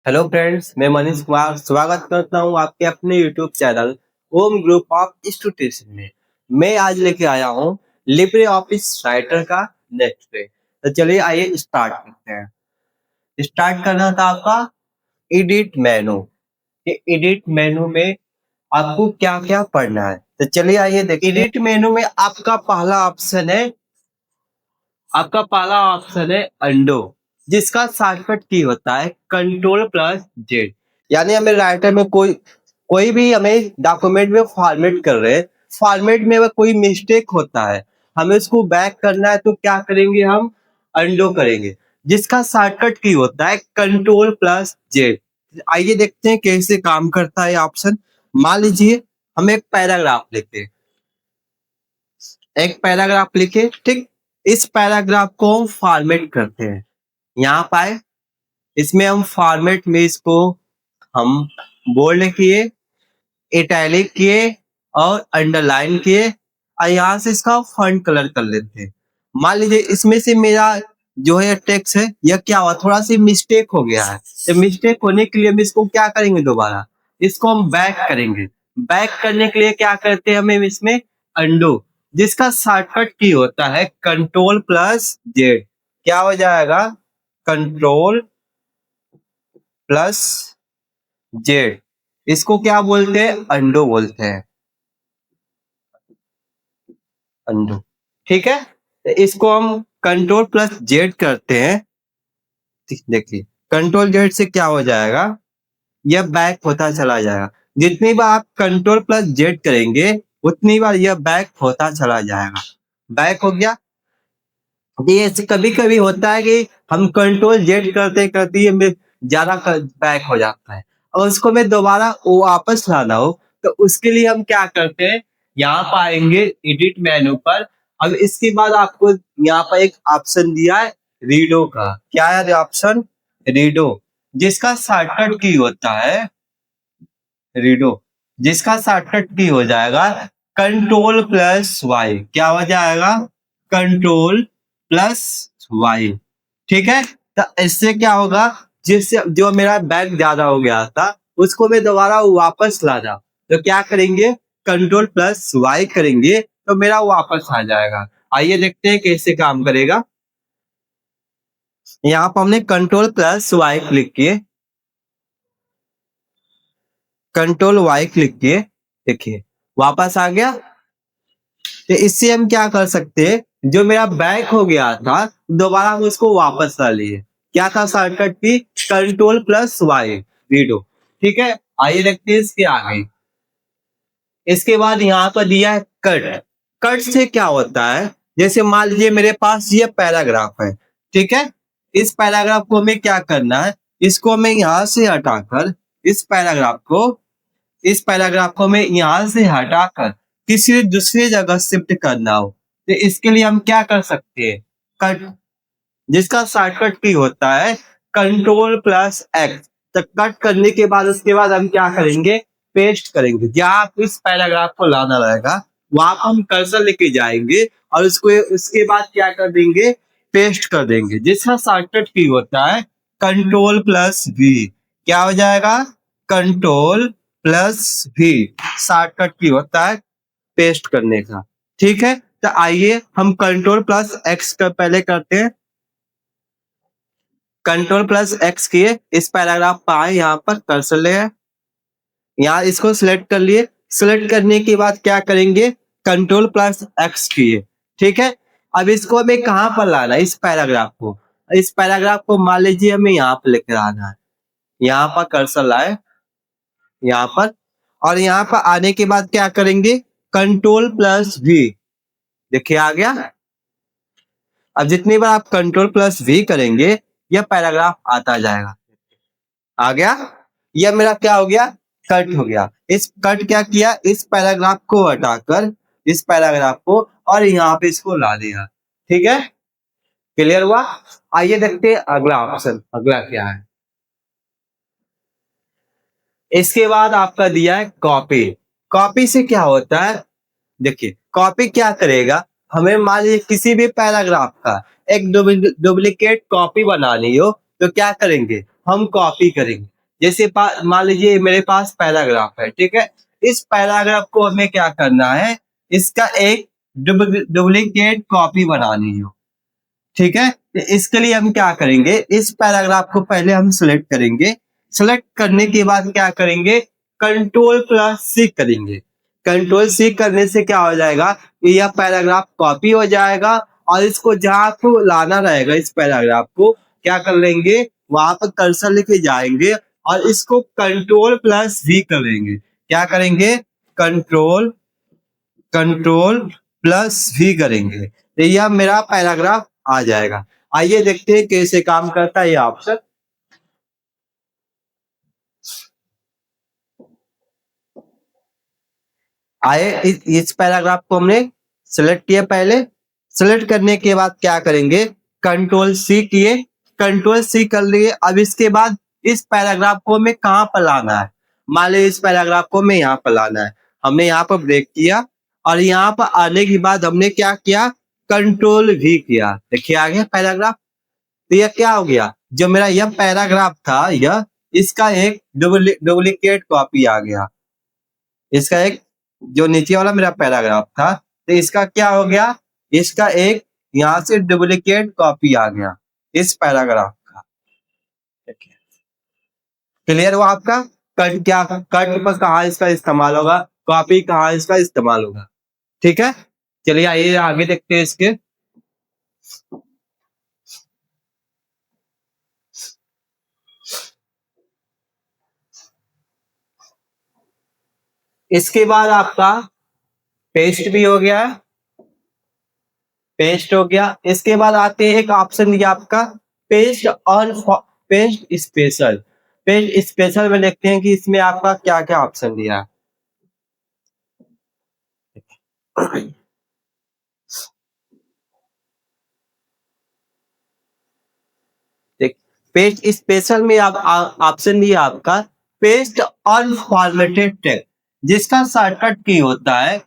Hello friends, मैं मनीष कुमार स्वागत करता हूं आपके अपने YouTube channel home group of students में। मैं आज लेके आया हूं लिब्रे ऑफिस राइटर का नेक्स्ट पे। तो चलिए आइए स्टार्ट करते हैं। स्टार्ट करना था आपका एडिट मेनू। ये एडिट मेनू में आपको क्या क्या पढ़ना है, तो चलिए आइए देखिए। एडिट मेनू में आपका पहला ऑप्शन है अंडो, जिसका शॉर्टकट की होता है कंट्रोल+Z। यानी हमें राइटर में कोई कोई भी हमें डॉक्यूमेंट में फॉर्मेट कर रहे हैं, फॉर्मेट में अगर कोई मिस्टेक होता है, हमें उसको बैक करना है, तो क्या करेंगे, हम अंडो करेंगे, जिसका शॉर्टकट की होता है कंट्रोल+Z। आइए देखते हैं कैसे काम करता है ऑप्शन। मान लीजिए हम एक पैराग्राफ लिखते हैं, एक पैराग्राफ लिखे, ठीक। इस पैराग्राफ को हम फॉर्मेट करते हैं। यहाँ पाए, इसमें हम फॉर्मेट में इसको हम बोल्ड किए, इटैलिक किए और अंडरलाइन किए, और यहाँ से इसका फॉन्ट कलर कर लेते हैं। मान लीजिए इसमें से मेरा जो है टेक्स्ट है, यह क्या हुआ, थोड़ा सी मिस्टेक हो गया है। तो मिस्टेक होने के लिए हम इसको क्या करेंगे, दोबारा इसको हम बैक करेंगे। बैक करने के लिए क्या करते हैं, हमें इसमें अंडो, जिसका शॉर्टकट की होता है कंट्रोल+Z। क्या हो जाएगा, कंट्रोल+Z। इसको क्या बोलते हैं, अंडो बोलते हैं, अंडो। ठीक है, तो इसको हम कंट्रोल+Z करते हैं। देखिए कंट्रोल Z से क्या हो जाएगा, यह बैक होता चला जाएगा। जितनी बार आप कंट्रोल+Z करेंगे, उतनी बार यह बैक होता चला जाएगा। बैक हो गया। ये कभी कभी होता है कि हम कंट्रोल Z करते करते ये ज्यादा बैक हो जाता है, और उसको मैं दोबारा वो वापस लाना हो, तो उसके लिए हम क्या करते हैं, यहाँ पर आएंगे एडिट मेनू पर। अब इसके बाद आपको यहाँ पर एक ऑप्शन दिया है रीडो का। क्या है ऑप्शन, रीडो, जिसका शॉर्टकट की होता है रीडो, जिसका शॉर्टकट की हो जाएगा कंट्रोल+Y। क्या हो जाएगा, कंट्रोल+Y। ठीक है, तो इससे क्या होगा, जिससे जो मेरा बैक ज्यादा हो गया था, उसको मैं दोबारा वापस लाना, तो क्या करेंगे, कंट्रोल+Y करेंगे, तो मेरा वापस आ जाएगा। आइए देखते हैं कैसे काम करेगा। यहाँ पर हमने कंट्रोल+Y क्लिक किए, कंट्रोल+Y क्लिक किए, देखिए वापस आ गया। तो इससे हम क्या कर सकते हैं, जो मेरा बैक हो गया था, दोबारा हम उसको वापस ला लिए। क्या था शॉर्टकट की, कंट्रोल+Y रीडो। ठीक है, आइए देखते हैं इसके आगे। इसके बाद यहाँ पर दिया है कट। कट से क्या होता है, जैसे मान लीजिए मेरे पास ये पैराग्राफ है, ठीक है। इस पैराग्राफ को हमें क्या करना है, इसको मैं यहाँ से हटाकर इस पैराग्राफ को मैं यहाँ से हटाकर किसी दूसरी जगह शिफ्ट करना हो, तो इसके लिए हम क्या कर सकते हैं, कट, जिसका शॉर्टकट की होता है कंट्रोल+X। तो कट करने के बाद उसके बाद हम क्या करेंगे, पेस्ट करेंगे। जहाँ आप इस पैराग्राफ को लाना रहेगा, वहां पर हम कर्सर लेके जाएंगे और उसको उसके बाद क्या कर देंगे, पेस्ट कर देंगे, जिसका शॉर्टकट की होता है कंट्रोल+V। क्या हो जाएगा, कंट्रोल+V शॉर्टकट की होता है पेस्ट करने का। ठीक है, तो आइए हम कंट्रोल+X का पहले करते हैं। कंट्रोल+X किए, इस पैराग्राफ पर आए, यहाँ पर कर्सर ले आए, यहाँ इसको सिलेक्ट कर लिए। सिलेक्ट करने के बाद क्या करेंगे, कंट्रोल+X किए। ठीक है, अब इसको हमें कहाँ पर लाना है, इस पैराग्राफ को मान लीजिए हमें यहाँ पर लेकर आना है। यहाँ पर कर्सर लाए, यहाँ पर, और यहाँ पर आने के बाद क्या करेंगे, कंट्रोल+V। देखिए आ गया। अब जितनी बार आप कंट्रोल+V करेंगे, यह पैराग्राफ आता जाएगा। आ गया, यह मेरा क्या हो गया, कट हो गया। इस कट क्या किया, इस पैराग्राफ को हटाकर इस पैराग्राफ को और यहाँ पे इसको ला दिया। ठीक है, क्लियर हुआ। आइए देखते हैं अगला ऑप्शन, अगला क्या है। इसके बाद आपका दिया है कॉपी। कॉपी से क्या होता है, देखिए कॉपी क्या करेगा, हमें मान लीजिए किसी भी पैराग्राफ का एक डुप्लीकेट कॉपी बनानी हो, तो क्या करेंगे, हम कॉपी करेंगे। जैसे मान लीजिए मेरे पास पैराग्राफ है, ठीक है। इस पैराग्राफ को हमें क्या करना है, इसका एक डुप्लीकेट कॉपी बनानी है, ठीक है। तो इसके लिए हम क्या करेंगे, इस पैराग्राफ को पहले हम सिलेक्ट करेंगे। सिलेक्ट करने के बाद क्या करेंगे, कंट्रोल+C करेंगे। कंट्रोल+C करने से क्या हो जाएगा, यह पैराग्राफ कॉपी हो जाएगा और इसको जहां आपको लाना रहेगा, इस पैराग्राफ को क्या कर लेंगे, वहां पर कर्सर लेके जाएंगे और इसको कंट्रोल+V करेंगे। क्या करेंगे, कंट्रोल+V करेंगे, तो यह मेरा पैराग्राफ आ जाएगा। आइए देखते हैं कैसे काम करता है ये ऑप्शन। आए इस पैराग्राफ को हमने सिलेक्ट किया, पहले सिलेक्ट करने के बाद क्या करेंगे, कंट्रोल+C किए, कंट्रोल+C कर लिए। अब इसके बाद इस पैराग्राफ को हमें कहां पर लाना है, मान लीजिए इस पैराग्राफ को हमें यहाँ पर लाना है। हमने यहाँ पर ब्रेक किया और यहाँ पर आने के बाद हमने क्या किया, कंट्रोल+V किया। देखिए आ गया पैराग्राफ। तो यह क्या हो गया, जो मेरा यह पैराग्राफ था, यह इसका एक डुप्लीकेट कॉपी आ गया। इसका एक जो नीचे वाला मेरा पैराग्राफ था, तो इसका क्या हो गया, इसका एक यहाँ से डुप्लीकेट कॉपी आ गया इस पैराग्राफ का। क्लियर हुआ आपका, कट क्या, कट पर कहाँ इसका इस्तेमाल होगा, कॉपी कहाँ इसका इस्तेमाल होगा, ठीक है। चलिए आइए आगे देखते हैं इसके। इसके बाद आपका पेस्ट भी हो गया, पेस्ट हो गया। इसके बाद आते हैं एक ऑप्शन दिया आपका पेस्ट और पेस्ट स्पेशल। पेस्ट स्पेशल में देखते हैं कि इसमें आपका क्या क्या ऑप्शन दिया है। पेस्ट स्पेशल में आप ऑप्शन दिया आपका पेस्ट अनफॉर्मेटेड टेक्स्ट, जिसका शॉर्टकट की होता है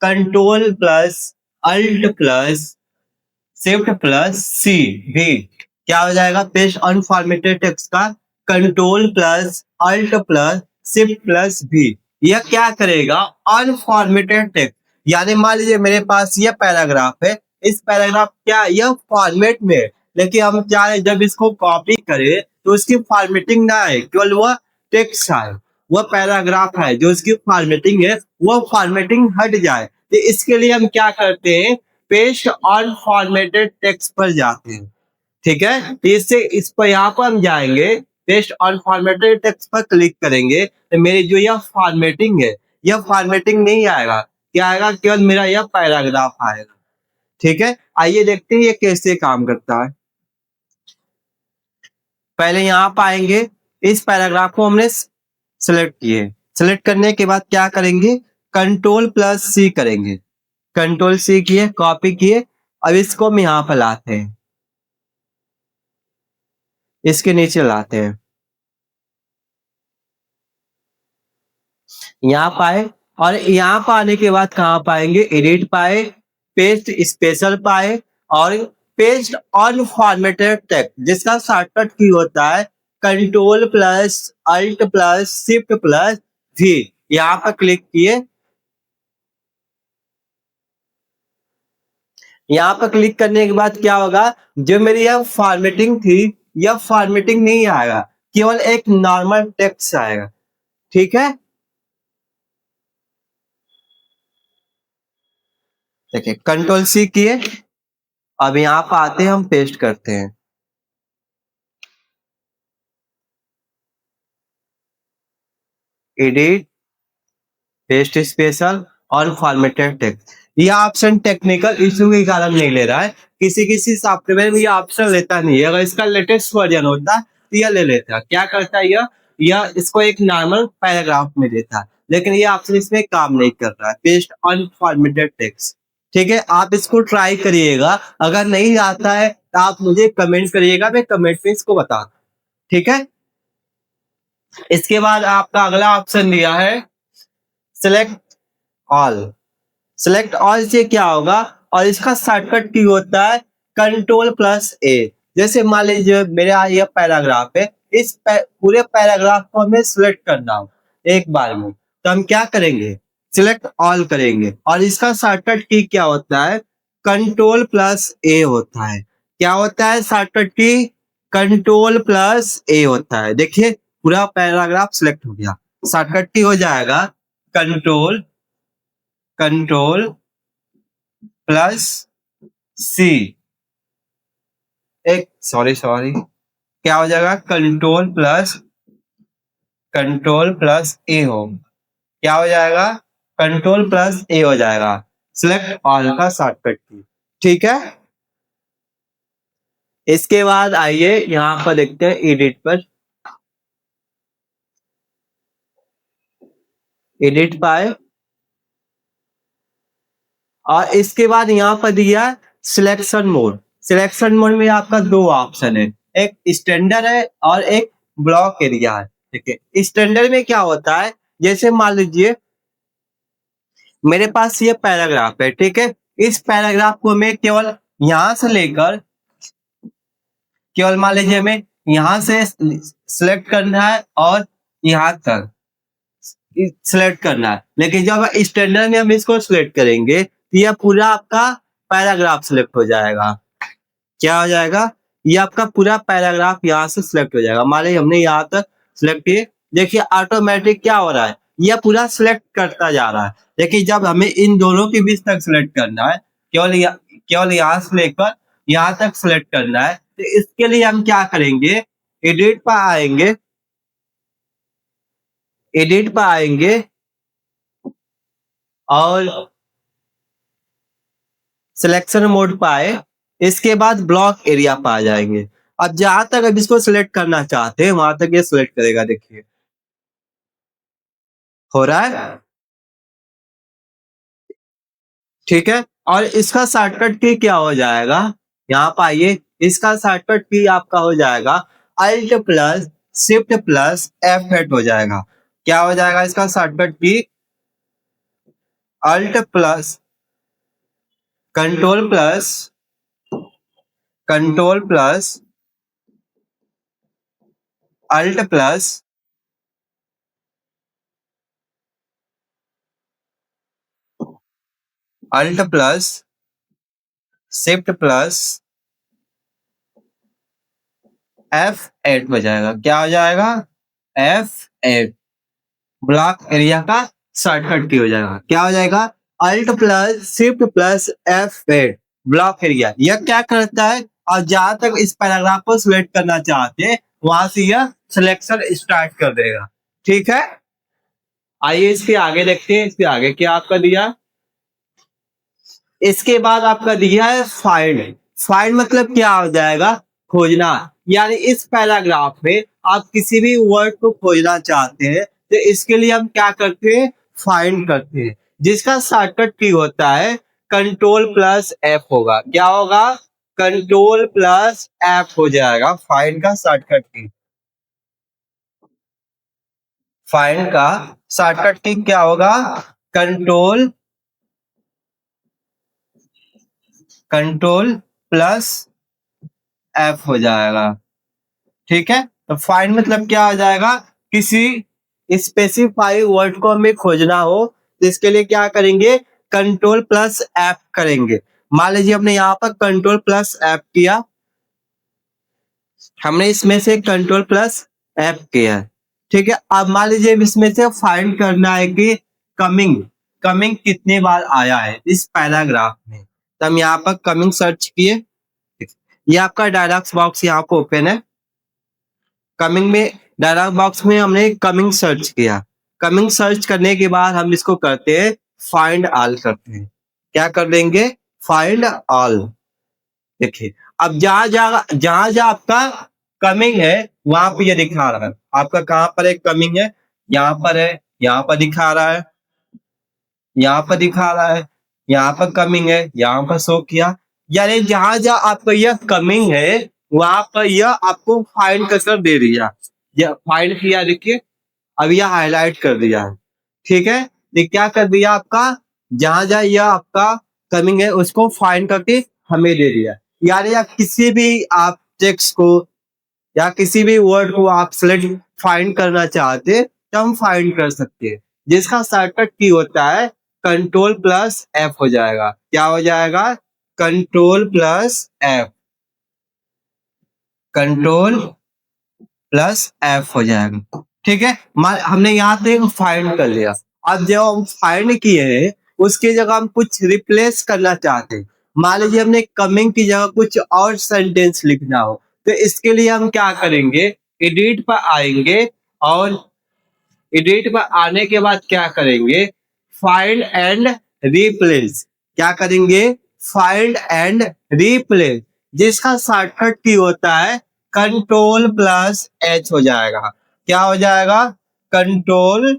कंट्रोल+Alt+Shift+C भी। क्या हो जाएगा, पेस्ट अनफॉर्मेटेड टेक्स्ट का कंट्रोल+Alt+Shift+V। यह क्या करेगा, अनफॉर्मेटेड टेक्स्ट, यानी मान लीजिए मेरे पास यह पैराग्राफ है, इस पैराग्राफ क्या यह फॉर्मेट में है, लेकिन हम चाह रहे जब इसको कॉपी करें तो उसकी फॉर्मेटिंग ना आए, केवल वह टेक्स्ट आए, वह पैराग्राफ है जो इसकी फॉर्मेटिंग है वह फॉर्मेटिंग हट जाए। तो इसके लिए हम क्या करते हैं, पेस्ट अनफॉर्मेटेड टेक्स्ट पर जाते हैं, ठीक है। तो इससे इस पर यहाँ पर हम जाएंगे, पेस्ट अनफॉर्मेटेड टेक्स्ट पर क्लिक करेंगे, तो मेरी जो यह फॉर्मेटिंग है, यह फॉर्मेटिंग नहीं आएगा, क्या आएगा, केवल मेरा यह पैराग्राफ आएगा, ठीक है। आइए देखते हैं ये कैसे काम करता है। पहले यहाँ पाएंगे, इस पैराग्राफ को हमने सिलेक्ट किए, सिलेक्ट करने के बाद क्या करेंगे, कंट्रोल+C करेंगे। कंट्रोल+C किए, कॉपी किए। अब इसको हम यहाँ पर लाते हैं, इसके नीचे लाते हैं, यहाँ पाए और यहाँ पर आने के बाद कहाँ पाएंगे, एडिट पाए, पेस्ट स्पेशल पाए और पेस्ट अनफॉर्मेटेड टेक्स्ट, जिसका शॉर्टकट की होता है कंट्रोल+Alt+Shift+V। यहाँ पर क्लिक किए, यहाँ पर क्लिक करने के बाद क्या होगा, जो मेरी यह फॉर्मेटिंग थी यह फॉर्मेटिंग नहीं आएगा, केवल एक नॉर्मल टेक्स्ट आएगा, ठीक है। देखिए कंट्रोल+C किए, अब यहाँ पर आते हैं, हम पेस्ट करते हैं, एडिट, पेस्ट स्पेशल और फॉर्मेटेड टेक्स्ट। यह ऑप्शन टेक्निकल इशू के कारण नहीं ले रहा है, किसी सॉफ्टवेयर में यह ऑप्शन लेता नहीं है, अगर इसका लेटेस्ट वर्जन होता तो यह ले लेता। क्या करता है यह इसको एक नॉर्मल पैराग्राफ में देता है, लेकिन यह ऑप्शन इसमें काम नहीं कर रहा है, पेस्ट अनफॉर्मेटेड टेक्स्ट, ठीक है। आप इसको ट्राई करिएगा, अगर नहीं आता है तो आप मुझे कमेंट करिएगा, मैं कमेंट में इसको बता, ठीक है। इसके बाद आपका अगला ऑप्शन दिया है सिलेक्ट ऑल। सिलेक्ट ऑल से क्या होगा, और इसका शॉर्टकट की होता है कंट्रोल+A। जैसे मान लीजिए मेरा यह पैराग्राफ है, पूरे पैराग्राफ को हमें सिलेक्ट करना हो एक बार में, तो हम क्या करेंगे, सिलेक्ट ऑल करेंगे। और इसका शॉर्टकट की क्या होता है, कंट्रोल प्लस ए होता है। क्या होता है शॉर्टकट की, कंट्रोल प्लस ए होता है। देखिए पूरा पैराग्राफ सिलेक्ट हो गया, शॉर्टकट की हो जाएगा कंट्रोल कंट्रोल प्लस सी, एक सॉरी क्या हो जाएगा, कंट्रोल प्लस ए हो, क्या हो जाएगा, कंट्रोल प्लस ए हो जाएगा, सिलेक्ट ऑल का शॉर्टकट की। ठीक है, इसके बाद आइए यहां पर देखते हैं एडिट पर, एडिट पाए और इसके बाद यहाँ पर दिया सिलेक्शन मोड। सिलेक्शन मोड में आपका दो ऑप्शन है, एक स्टैंडर्ड है और एक ब्लॉक एरिया है। देखिए स्टैंडर्ड में क्या होता है, जैसे मान लीजिए मेरे पास ये पैराग्राफ है, ठीक है, इस पैराग्राफ को मैं केवल यहां से लेकर, केवल मान लीजिए हमें यहां से सिलेक्ट करना है और यहां तक सिलेक्ट करना है, लेकिन जब स्टैंडर्ड में हम इसको सिलेक्ट करेंगे तो यह पूरा आपका पैराग्राफ सिलेक्ट हो जाएगा। क्या हो जाएगा, ये आपका पूरा पैराग्राफ यहाँ से सिलेक्ट हो जाएगा। मान लीजिए हमने यहाँ तक सिलेक्ट किए, देखिए ऑटोमेटिक क्या हो रहा है, यह पूरा सिलेक्ट करता जा रहा है। देखिए जब हमें इन दोनों के बीच तक सिलेक्ट करना है, केवल यहाँ से लेकर यहाँ तक सिलेक्ट करना है, तो इसके लिए हम क्या करेंगे, एडिट पर आएंगे, एडिट पर आएंगे और सिलेक्शन मोड पर आए, इसके बाद ब्लॉक एरिया पर आ जाएंगे। अब जहां तक अब इसको सिलेक्ट करना चाहते हैं वहां तक ये सिलेक्ट करेगा। देखिए हो रहा है, ठीक है। और इसका शॉर्टकट की क्या हो जाएगा, यहाँ पर आइए, इसका शॉर्टकट की आपका हो जाएगा alt plus shift plus F8 हो जाएगा। क्या हो जाएगा इसका shortcut key, alt plus control plus alt plus shift plus F8 हो जाएगा। क्या हो जाएगा, F8 ब्लॉक एरिया का शॉर्टकट की हो जाएगा। क्या हो जाएगा, alt plus shift plus F8 block area. यह क्या करता है, और जहां तक इस पैराग्राफ को सिलेक्ट करना चाहते हैं वहां से यह सिलेक्शन स्टार्ट कर देगा। ठीक है, आइए इसके आगे देखते हैं, इसके आगे क्या आपका दिया। इसके बाद आपका दिया है फाइंड। फाइंड मतलब क्या हो जाएगा, खोजना। यानी इस पैराग्राफ में आप किसी भी वर्ड को खोजना चाहते हैं तो इसके लिए हम क्या करते हैं, फाइंड करते हैं, जिसका शॉर्टकट की होता है कंट्रोल प्लस F होगा। क्या होगा, कंट्रोल प्लस F हो जाएगा फाइंड का शॉर्टकट की। फाइंड का शॉर्टकट की क्या होगा, कंट्रोल प्लस F हो जाएगा। ठीक है, तो फाइंड मतलब क्या हो जाएगा, किसी स्पेसिफाई वर्ड को हमें खोजना हो तो इसके लिए क्या करेंगे, कंट्रोल प्लस F करेंगे। मान लीजिए हमने यहाँ पर कंट्रोल प्लस F किया, हमने इसमें से कंट्रोल प्लस F किया, ठीक है। अब मान लीजिए इसमें से फाइंड करना है कि कमिंग कमिंग कितने बार आया है इस पैराग्राफ में, तो हम यहाँ पर कमिंग सर्च किए, ये आपका डायलॉग बॉक्स यहाँ पर ओपन है। कमिंग में डायलॉग बॉक्स में हमने कमिंग सर्च किया, कमिंग सर्च करने के बाद हम इसको करते हैं फाइंड ऑल करते हैं। क्या कर देंगे, फाइंड ऑल। देखिए अब जहां जहां आपका कमिंग है वहां पे ये दिखा रहा है, आपका कहां पर है कमिंग है, यहाँ पर है, यहाँ पर दिखा रहा है, यहाँ पर दिखा रहा है, यहाँ पर कमिंग है, यहाँ पर शो किया। यानी जहां जहां आपका यह कमिंग है वहां पर यह आपको फाइंड कर दे दिया, यह फाइंड किया। देखिए अब यह हाईलाइट कर दिया है, ठीक है। ये क्या कर दिया आपका, जहां जहां यह आपका कमिंग है उसको फाइंड करके हमें दे दिया। यानी आप किसी भी आप टेक्स्ट को या किसी भी वर्ड को आप सेलेक्ट फाइंड करना चाहते तो हम फाइंड कर सकते हैं, जिसका शॉर्टकट की होता है कंट्रोल प्लस एफ हो जाएगा। क्या हो जाएगा? Control plus F, control plus F हो जाएगा। ठीक है, हमने यहाँ पे फाइंड कर लिया। अब जब हम फाइंड किए हैं उसकी जगह हम कुछ रिप्लेस करना चाहते हैं। मान लीजिए हमने कमिंग की जगह कुछ और सेंटेंस लिखना हो, तो इसके लिए हम क्या करेंगे? एडिट पर आएंगे और एडिट पर आने के बाद क्या करेंगे? Find and replace. क्या करेंगे? फाइंड एंड रिप्लेस, जिसका शॉर्टकट की होता है कंट्रोल प्लस एच हो जाएगा। क्या हो जाएगा? कंट्रोल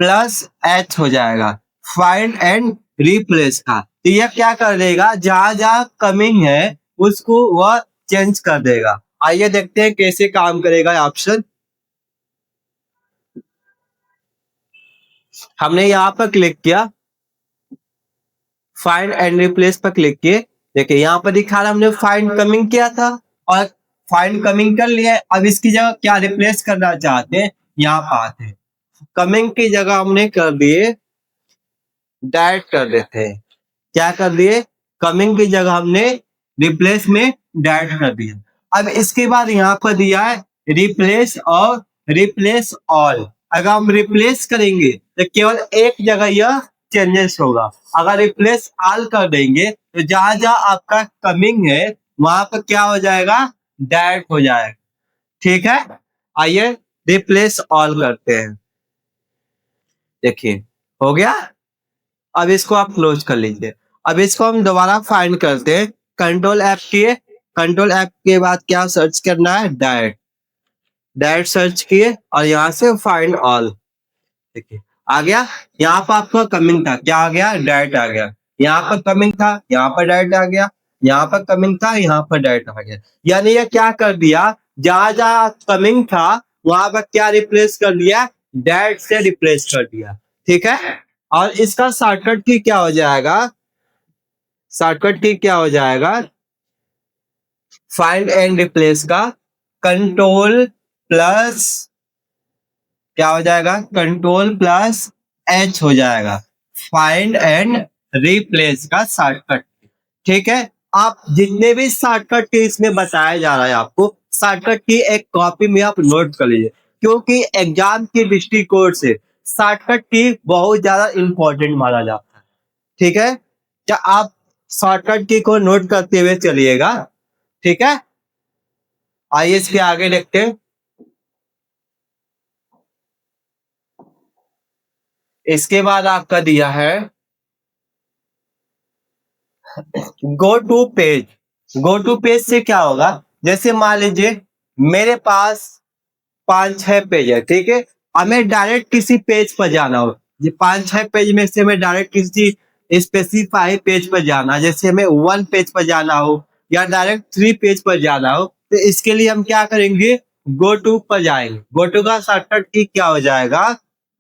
प्लस एच हो जाएगा फाइंड एंड रिप्लेस का। तो यह क्या कर देगा? जहां जहां कमिंग है उसको वह चेंज कर देगा। आइए देखते हैं कैसे काम करेगा ऑप्शन। हमने यहाँ पर क्लिक किया, फाइंड एंड रिप्लेस पर क्लिक किए। देखिए यहाँ पर दिखा रहा हमने फाइंड कमिंग किया था और फाइंड कमिंग कर लिया। अब इसकी जगह क्या रिप्लेस करना चाहते हैं, यहाँ पर आते हैं। कमिंग की जगह हमने कर दिए डायरेक्ट कर देते हैं। क्या कर दिए? कमिंग की जगह हमने रिप्लेस में डायरेक्ट कर दिया। अब इसके बाद यहाँ पर दिया है रिप्लेस और रिप्लेस ऑल। अगर हम रिप्लेस करेंगे तो केवल एक जगह यह चेंजेस होगा। अगर रिप्लेस ऑल कर देंगे तो जहां जहां आपका कमिंग है वहां पर क्या हो जाएगा? डायरेक्ट हो जाएगा। ठीक है, आइए रिप्लेस ऑल करते हैं। देखिए हो गया। अब इसको आप क्लोज कर लीजिए। अब इसको हम दोबारा फाइंड करते हैं। कंट्रोल एफ किए, कंट्रोल एफ के बाद क्या सर्च करना है? डायरेक्ट। डायरेक्ट सर्च किए और यहाँ से फाइंड ऑल। देखिए आ गया। यहाँ पर आपका कमिंग था, क्या आ गया? डायरेक्ट आ गया। यहाँ पर कमिंग था, यहाँ पर डायरेक्ट आ गया। यहाँ पर कमिंग था, यहाँ पर डायरेक्ट आ गया। यानी ये क्या कर दिया? जहां जहां कमिंग था वहां पर क्या रिप्लेस कर दिया? डायरेक्ट से रिप्लेस कर दिया। ठीक है, और इसका शॉर्टकट की क्या हो जाएगा? शॉर्टकट की क्या हो जाएगा? फाइंड एंड रिप्लेस का कंट्रोल प्लस क्या हो जाएगा? कंट्रोल प्लस एच हो जाएगा फाइंड एंड रिप्लेस का शॉर्टकट। ठीक है, आप जितने भी शॉर्टकट की इसमें बताया जा रहा है आपको, शॉर्टकट की एक कॉपी में आप नोट कर लीजिए, क्योंकि एग्जाम के दृष्टिकोण से शॉर्टकट की बहुत ज्यादा इंपॉर्टेंट माना जाता है। ठीक है, क्या आप शॉर्टकट की को नोट करते हुए चलिएगा। ठीक है, आइए इसके आगे देखते हैं। इसके बाद आपका दिया है go to page. Go to page से क्या होगा? जैसे मान लीजिए मेरे पास 5-6 पेज है, ठीक है, हमें डायरेक्ट किसी पेज पर जाना हो। ये 5-6 पेज में से हमें डायरेक्ट किसी स्पेसिफाई पेज पर जाना, जैसे हमें 1 पेज पर जाना हो या डायरेक्ट 3 पेज पर जाना हो, तो इसके लिए हम क्या करेंगे? गो टू पर जाएंगे। गो टू का शॉर्टकट की क्या हो जाएगा?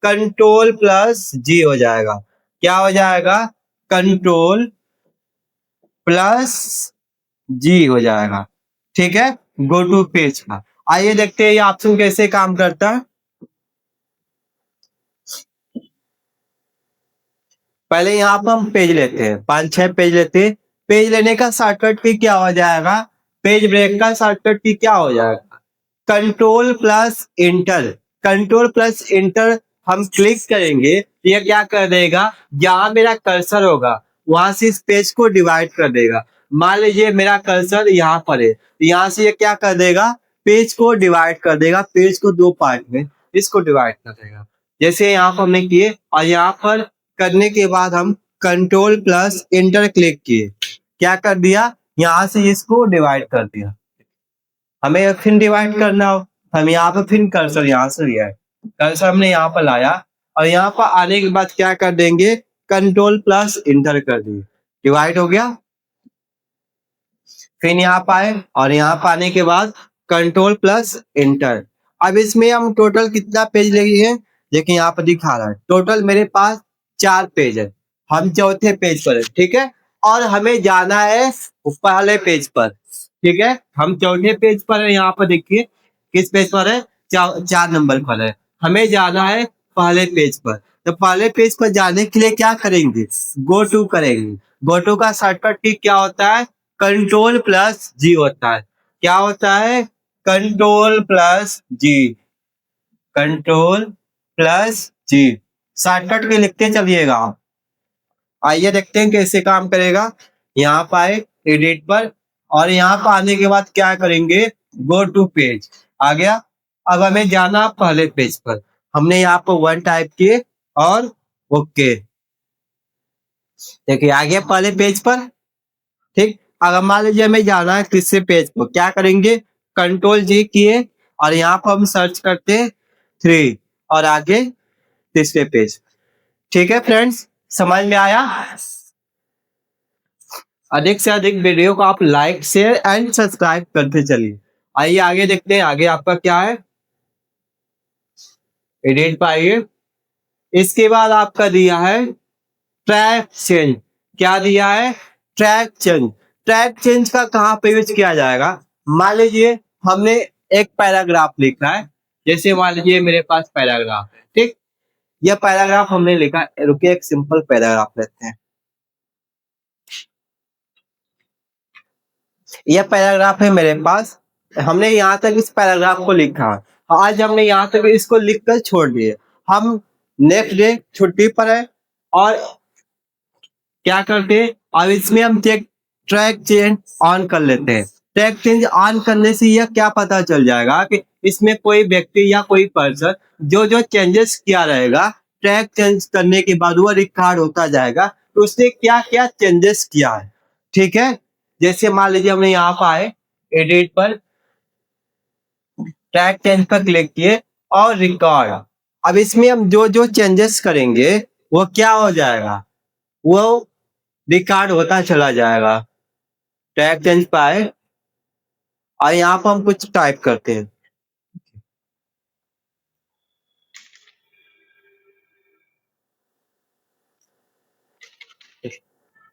कंट्रोल प्लस जी हो जाएगा। क्या हो जाएगा? कंट्रोल प्लस जी हो जाएगा। ठीक है, गो टू पेज का। आइए देखते हैं ये ऑप्शन कैसे काम करता है। पहले यहाँ पर हम पेज लेते हैं, 5-6 पेज लेते हैं। पेज लेने का शॉर्टकट की क्या हो जाएगा? पेज ब्रेक का शॉर्टकट की क्या हो जाएगा? Control plus inter. Control plus inter हम क्लिक करेंगे, ये क्या कर देगा? जहां मेरा कर्सर होगा वहां से इस पेज को डिवाइड कर देगा। मान लीजिए मेरा कर्सर यहाँ पर है, यहाँ से ये क्या कर देगा? पेज को डिवाइड कर देगा। पेज को 2 पार्ट में इसको डिवाइड कर देगा, जैसे यहाँ पर हमने किए। और यहाँ पर करने के बाद हम कंट्रोल प्लस इंटर क्लिक किए, क्या कर दिया? यहाँ से इसको डिवाइड कर दिया। हमें फिर डिवाइड करना हो, हम यहाँ पे फिर कर्सर यहाँ से लिया है, कर्सर हमने यहाँ पर लाया और यहाँ पर आने के बाद क्या कर देंगे? कंट्रोल प्लस इंटर कर दिए, डिवाइड हो गया। फिर यहाँ पर आए और यहाँ पर आने के बाद कंट्रोल प्लस इंटर। अब इसमें हम टोटल कितना पेज लेंगे हैं? देखिए यहाँ पर दिखा रहा है टोटल मेरे पास 4 पेज है। हम चौथे पेज पर है, ठीक है, और हमें जाना है पहले पेज पर। ठीक है, हम चौथे पेज पर है। यहाँ पर देखिए किस पेज पर है, 4 नंबर पर है। हमें जाना है पहले पेज पर। तो पहले पेज पर जाने के लिए क्या करेंगे, गो टू करेंगे। गो टू का शॉर्टकट की क्या होता है, कंट्रोल प्लस जी होता है। क्या होता है, कंट्रोल प्लस जी, कंट्रोल प्लस जी। शॉर्टकट के लिखते चलिएगा आप। आइए देखते हैं कैसे काम करेगा। यहाँ पर आए एडिट पर, और यहाँ पर आने के बाद क्या करेंगे, गो टू पेज आ गया। अब हमें जाना पहले पेज पर। हमने यहाँ पर 1 टाइप किए और ओके, देखिए आ गया पहले पेज पर। ठीक, अगर मान लीजिए हमें जाना है तीसरे पेज पर, क्या करेंगे, कंट्रोल जी किए और यहाँ पर हम सर्च करते हैं 3 और आगे तीसरे पेज। ठीक है फ्रेंड्स, समझ में आया। अधिक से अधिक वीडियो को आप लाइक शेयर एंड सब्सक्राइब करते चलिए। आइए आगे देखते हैं, आगे आपका क्या है, एडिट पाइए। इसके बाद आपका दिया है ट्रैक चेंज। क्या दिया है, ट्रैक चेंज। ट्रैक चेंज का कहाँ पे यूज किया जाएगा, मान लीजिए हमने एक पैराग्राफ लिखा है। जैसे मान लीजिए मेरे पास पैराग्राफ है, ठीक, यह पैराग्राफ हमने लिखा, रुकिए एक सिंपल पैराग्राफ लेते हैं। यह पैराग्राफ है मेरे पास, हमने यहाँ तक इस पैराग्राफ को लिखा। आज हमने यहाँ तक इसको लिखकर छोड़ दिए। हम नेक्स्ट डे छुट्टी पर है और क्या करते हैं, अब इसमें हम ट्रैक चेंज ऑन कर लेते हैं। ट्रैक चेंज ऑन करने से यह क्या पता चल जाएगा कि इसमें कोई व्यक्ति या कोई पर्सन जो जो चेंजेस किया रहेगा, ट्रैक चेंज करने के बाद वो रिकॉर्ड होता जाएगा तो उसने क्या क्या चेंजेस किया है। ठीक है, जैसे मान लीजिए हमने यहाँ पर आए एडिट पर, ट्रैक चेंज पर क्लिक किए और रिकॉर्ड। अब इसमें हम जो जो चेंजेस करेंगे वो क्या हो जाएगा, वो रिकॉर्ड होता चला जाएगा। ट्रैक चेंज पर आए और यहाँ पर हम कुछ टाइप करते हैं।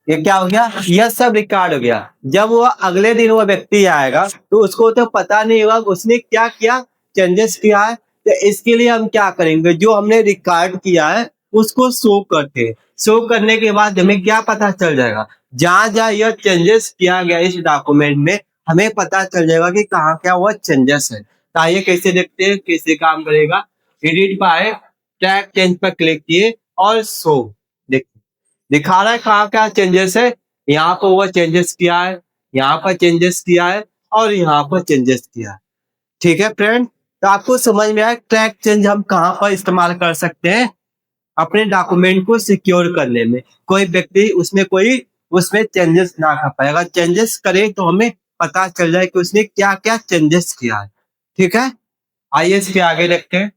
ये क्या हो गया, यह सब रिकॉर्ड हो गया। जब वो अगले दिन वो व्यक्ति आएगा तो उसको तो पता नहीं होगा उसने क्या क्या चेंजेस किया है। तो इसके लिए हम क्या करेंगे, जो हमने रिकॉर्ड किया है उसको शो करते हैं। शो करने के बाद हमें क्या पता चल जाएगा, जहां जहां यह चेंजेस किया गया इस डॉक्यूमेंट में, हमें पता चल जाएगा कि कहाँ क्या वह चेंजेस है। तो आइए कैसे देखते हैं कैसे काम करेगा। एडिट पर आए, ट्रैक चेंज पर क्लिक किए और शो, दिखा रहा है कहाँ क्या चेंजेस है। यहाँ पर वो चेंजेस किया है, यहाँ पर चेंजेस किया है और यहाँ पर चेंजेस किया है। ठीक है फ्रेंड, तो आपको समझ में आया ट्रैक चेंज हम कहाँ पर इस्तेमाल कर सकते हैं, अपने डॉक्यूमेंट को सिक्योर करने में। कोई व्यक्ति उसमें चेंजेस ना कर पाए, अगर चेंजेस करे तो हमें पता चल जाए कि उसने क्या क्या चेंजेस किया है। ठीक है, आइए इसके आगे देखते हैं।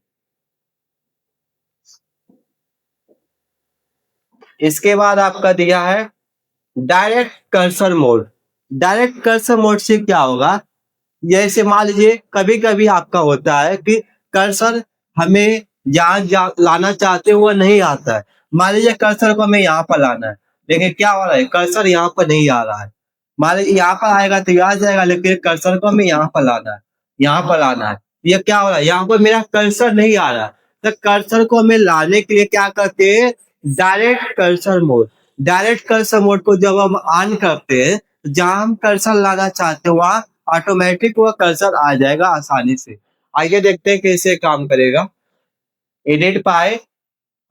इसके बाद आपका दिया है direct cursor mode. Direct cursor mode से क्या होगा, जैसे मान लीजिए कभी कभी आपका होता है कि कर्सर हमें जहाँ लाना चाहते हैं वो नहीं आता है। मान लीजिए कर्सर को हमें यहाँ पर लाना है, लेकिन क्या हो रहा है, कर्सर यहाँ पर नहीं आ रहा है। मान लीजिए यहाँ पर आएगा तो आ जाएगा, लेकिन कर्सर को हमें यहाँ पर लाना है, यहाँ पर लाना है। ये क्या हो रहा है, यहाँ पर मेरा कर्सर नहीं आ रहा। तो कर्सर को हमें लाने के लिए क्या करते हैं, direct cursor mode. Direct cursor mode को जब हम ऑन करते हैं, जहां हम कर्सर लाना चाहते हैं वहां ऑटोमेटिक वो कर्सर आ जाएगा आसानी से। आइए देखते हैं कैसे काम करेगा। एडिट पाए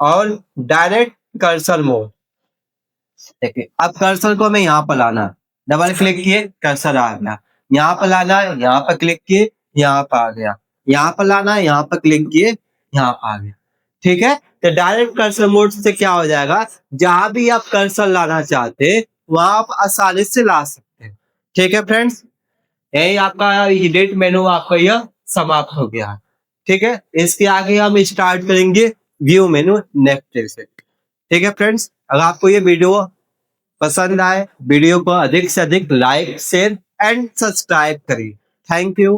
और डायरेक्ट कर्सर मोड, देखिए अब कर्सर को हमें यहाँ पर लाना, डबल क्लिक किए कर्सर आ गया। यहाँ पर लाना है, यहाँ पर क्लिक किए यहाँ पर आ गया। यहाँ पर लाना है, यहाँ पर क्लिक किए यहाँ पर आ गया। ठीक है, तो डायरेक्ट कर्सर मोड से क्या हो जाएगा, जहां भी आप कर्सर लाना चाहते हैं वहां आप आसानी से ला सकते हैं। ठीक है फ्रेंड्स, यही आपका एडिट मेनू आपका यह समाप्त हो गया। ठीक है, इसके आगे हम स्टार्ट करेंगे व्यू मेनू नेक्स्ट से। ठीक है फ्रेंड्स, अगर आपको ये वीडियो पसंद आए, वीडियो को अधिक से अधिक लाइक शेयर एंड सब्सक्राइब करिए। Thank you.